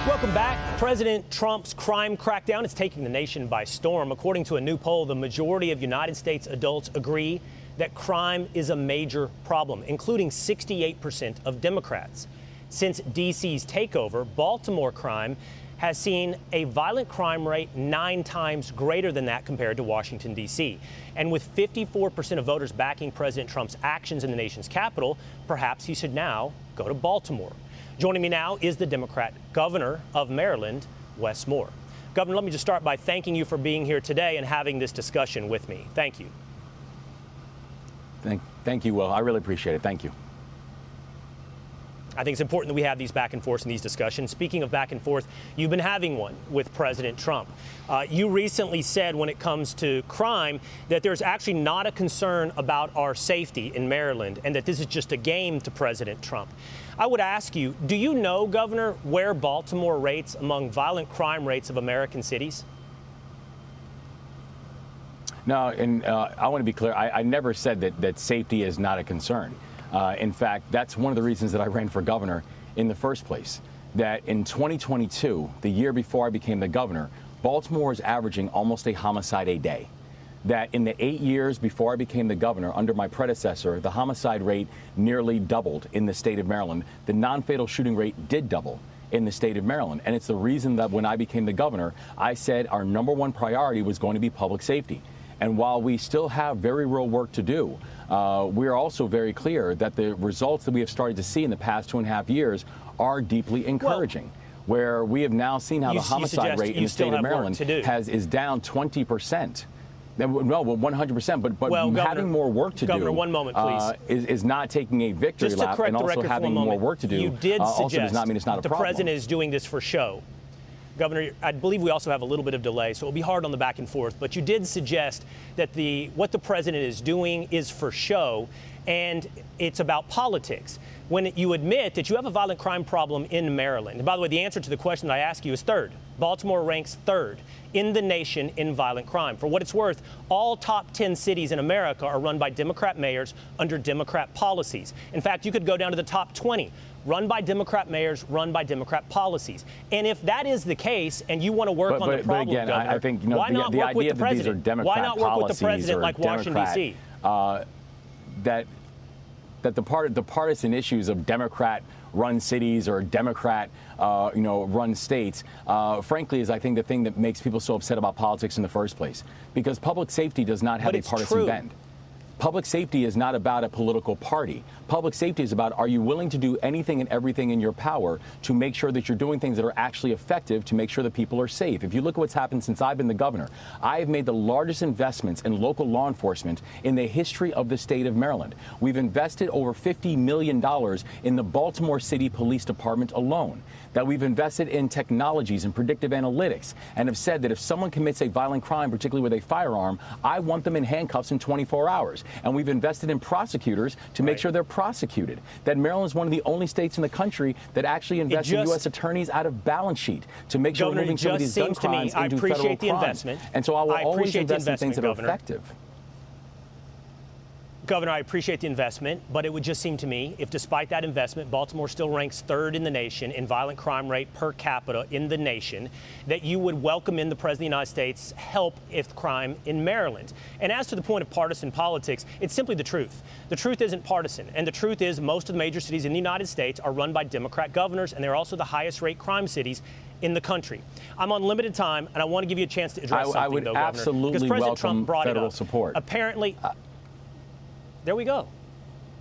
Welcome back. President Trump's crime crackdown is taking the nation by storm. According to a new poll, the majority of United States adults agree that crime is a major problem, including 68% of Democrats. Since D.C.'s takeover, Baltimore crime has seen a violent crime rate 9 times greater than that compared to Washington, D.C. And with 54% of voters backing President Trump's actions in the nation's capital, perhaps he should now go to Baltimore. Joining me now is the Democrat governor of Maryland, Wes Moore. Governor, let me just start by thanking you for being here today and having this discussion with me. Thank you. Thank you, Will. I really appreciate it. Thank you. I think it's important that we have these back and forths in these discussions. Speaking of back and forth, you've been having one with President Trump. You recently said when it comes to crime that there's actually not a concern about our safety in Maryland and that this is just a game to President Trump. I would ask you, do you know, Governor, where Baltimore rates among violent crime rates of American cities? No, and I want to be clear. I never said that safety is not a concern. In fact, that's one of the reasons that I ran for governor in the first place. That in 2022, the year before I became the governor, Baltimore was averaging almost a homicide a day. That in the 8 years before I became the governor, under my predecessor, the homicide rate nearly doubled in the state of Maryland. The non-fatal shooting rate did double in the state of Maryland. And it's the reason that when I became the governor, I said our #1 priority was going to be public safety. And while we still have very real work to do, we are also very clear that the results that we have started to see in the past 2.5 years are deeply encouraging. Where we have now seen how the homicide rate in the state of Maryland is down 20%. No, well, 100%. But Governor, having more work to Governor, do, one moment, please. Is not taking a victory lap, and also having more work to do. You did also suggest does not mean it's not a the problem. president is doing this for show. Governor, I believe we also have a little bit of delay, so it'll be hard on the back and forth. But you did suggest that what the president is doing is for show, and it's about politics. When you admit that you have a violent crime problem in Maryland, and by the way, the answer to the question that I ask you is third. Baltimore ranks third in the nation in violent crime. For what it's worth, all top 10 cities in America are run by Democrat mayors under Democrat policies. In fact, you could go down to the top 20. Run by Democrat mayors, run by Democrat policies. And if that is the case, and you want to work on the problem, again, Governor, I think why not the work with idea the that these are president? Democrat Why not work with the president like Washington, D.C.? That the partisan issues of Democrat-run cities or Democrat, run states, frankly, is I think the thing that makes people so upset about politics in the first place, because public safety does not have a partisan bend. Public safety is not about a political party. Public safety is about, are you willing to do anything and everything in your power to make sure that you're doing things that are actually effective to make sure that people are safe? If you look at what's happened since I've been the governor, I have made the largest investments in local law enforcement in the history of the state of Maryland. We've invested over $50 million in the Baltimore City Police Department alone. That we've invested in technologies and predictive analytics, and have said that if someone commits a violent crime, particularly with a firearm, I want them in handcuffs in 24 hours. And we've invested in prosecutors to make sure they're prosecuted. That Maryland is one of the only states in the country that actually invests in U.S. attorneys out of balance sheet to make sure we're moving some of these gun crimes into federal crimes. And so I will always invest in things that are effective. Governor, I appreciate the investment, but it would just seem to me, if despite that investment, Baltimore still ranks third in the nation in violent crime rate per capita in the nation, that you would welcome in the President of the United States' help if crime in Maryland. And as to the point of partisan politics, it's simply the truth. The truth isn't partisan, and the truth is most of the major cities in the United States are run by Democrat governors, and they're also the highest rate crime cities in the country. I'm on limited time, and I want to give you a chance to address something, I would though, Governor, absolutely because President welcome Trump brought federal it up. support. Apparently, there we go.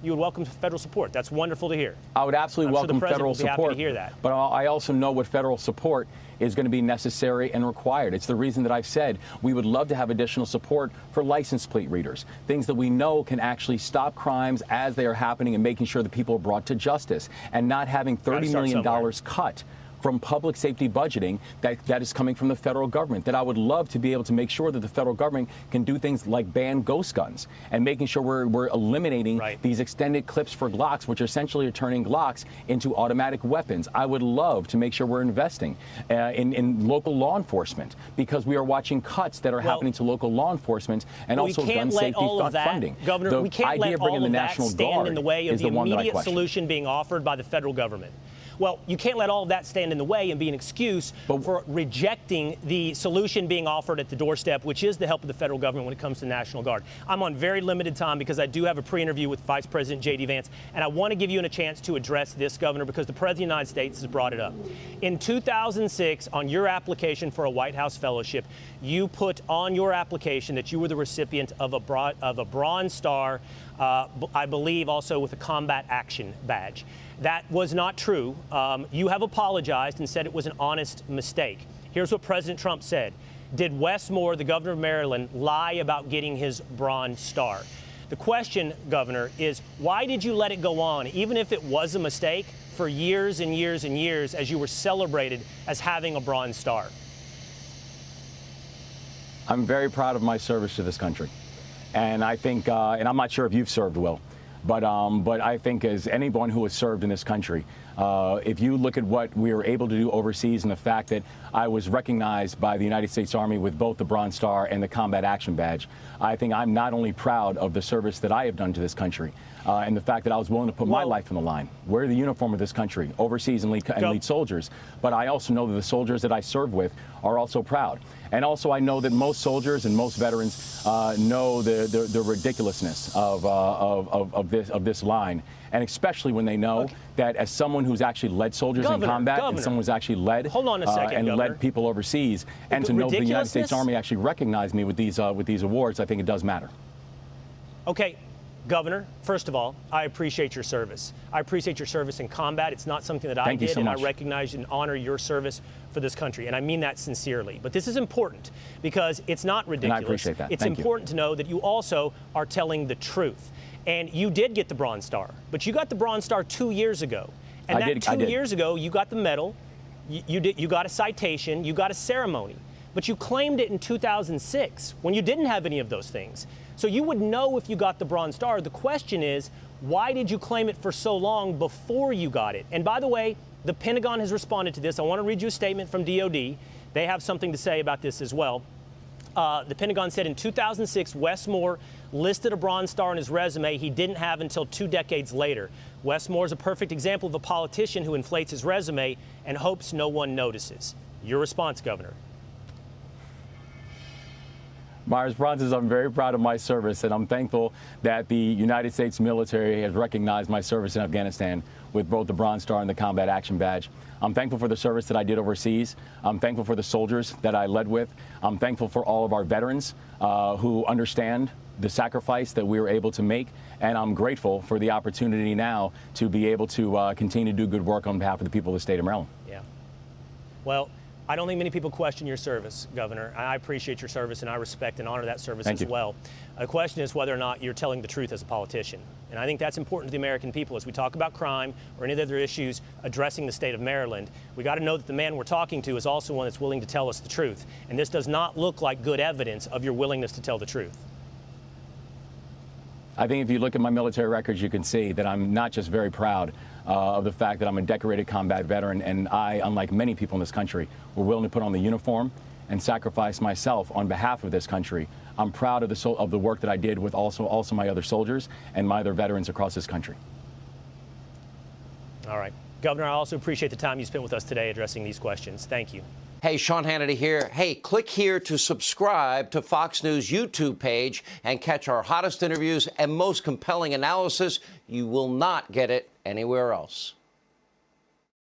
You would welcome federal support. That's wonderful to hear. I would absolutely welcome federal support. Happy to hear that. But I also know what federal support is going to be necessary and required. It's the reason that I've said we would love to have additional support for license plate readers, things that we know can actually stop crimes as they are happening and making sure that people are brought to justice, and not having $30 million cut from public safety budgeting that is coming from the federal government. That I would love to be able to make sure that the federal government can do things like ban ghost guns, and making sure we're eliminating these extended clips for Glocks, which essentially are turning Glocks into automatic weapons. I would love to make sure we're investing in local law enforcement, because we are watching cuts that are happening to local law enforcement, and also gun safety funding. Governor, we can't let all of that stand in the way of the immediate solution being offered by the federal government. Well, you can't let all of that stand in the way and be an excuse for rejecting the solution being offered at the doorstep, which is the help of the federal government when it comes to National Guard. I'm on very limited time because I do have a pre-interview with Vice President J.D. Vance, and I want to give you a chance to address this, Governor, because the President of the United States has brought it up. In 2006, on your application for a White House fellowship, you put on your application that you were the recipient of a Bronze Star, I believe also with a Combat Action Badge. That was not true. You have apologized and said it was an honest mistake. Here's what President Trump said. Did Wes Moore, the governor of Maryland, lie about getting his Bronze Star? The question, Governor, is why did you let it go on, even if it was a mistake, for years and years and years as you were celebrated as having a Bronze Star? I'm very proud of my service to this country. And I think, and I'm not sure if you've served, Will, but I think as anyone who has served in this country, if you look at what we were able to do overseas and the fact that I was recognized by the United States Army with both the Bronze Star and the Combat Action Badge, I think I'm not only proud of the service that I have done to this country and the fact that I was willing to put my life on the line, wear the uniform of this country, overseas and lead soldiers, but I also know that the soldiers that I serve with are also proud. And also I know that most soldiers and most veterans know the ridiculousness of this line. And especially when they know that as someone who's actually led soldiers in combat and someone who's actually led led people overseas, and to know that the United States Army actually recognized me with these awards, I think it does matter. Okay, Governor, first of all, I appreciate your service. I appreciate your service in combat. It's not something that I did, and I recognize and honor your service for this country, and I mean that sincerely. But this is important because it's not ridiculous. And I appreciate that. It's important to know that you also are telling the truth. And you did get the Bronze Star, but you got the Bronze Star 2 years ago. And two years ago, you got the medal, you got a citation, you got a ceremony. But you claimed it in 2006 when you didn't have any of those things. So you would know if you got the Bronze Star. The question is, why did you claim it for so long before you got it? And by the way, the Pentagon has responded to this. I want to read you a statement from DOD. They have something to say about this as well. The Pentagon said in 2006, Wes Moore listed a Bronze Star on his resume he didn't have until 2 decades later. Wes Moore is a perfect example of a politician who inflates his resume and hopes no one notices. Your response, Governor? My response is I'm very proud of my service, and I'm thankful that the United States military has recognized my service in Afghanistan with both the Bronze Star and the Combat Action Badge. I'm thankful for the service that I did overseas. I'm thankful for the soldiers that I led with. I'm thankful for all of our veterans who understand the sacrifice that we were able to make, and I'm grateful for the opportunity now to be able to continue to do good work on behalf of the people of the state of Maryland. Yeah. Well, I don't think many people question your service, Governor. I appreciate your service, and I respect and honor that service as well. The question is whether or not you're telling the truth as a politician. And I think that's important to the American people. As we talk about crime or any other issues addressing the state of Maryland, we got to know that the man we're talking to is also one that's willing to tell us the truth. And this does not look like good evidence of your willingness to tell the truth. I think if you look at my military records, you can see that I'm not just very proud of the fact that I'm a decorated combat veteran, and I, unlike many people in this country, were willing to put on the uniform and sacrifice myself on behalf of this country. I'm proud of the work that I did with also my other soldiers and my other veterans across this country. All right. Governor, I also appreciate the time you spent with us today addressing these questions. Thank you. Hey, Sean Hannity here. Hey, click here to subscribe to Fox News YouTube page and catch our hottest interviews and most compelling analysis. You will not get it anywhere else.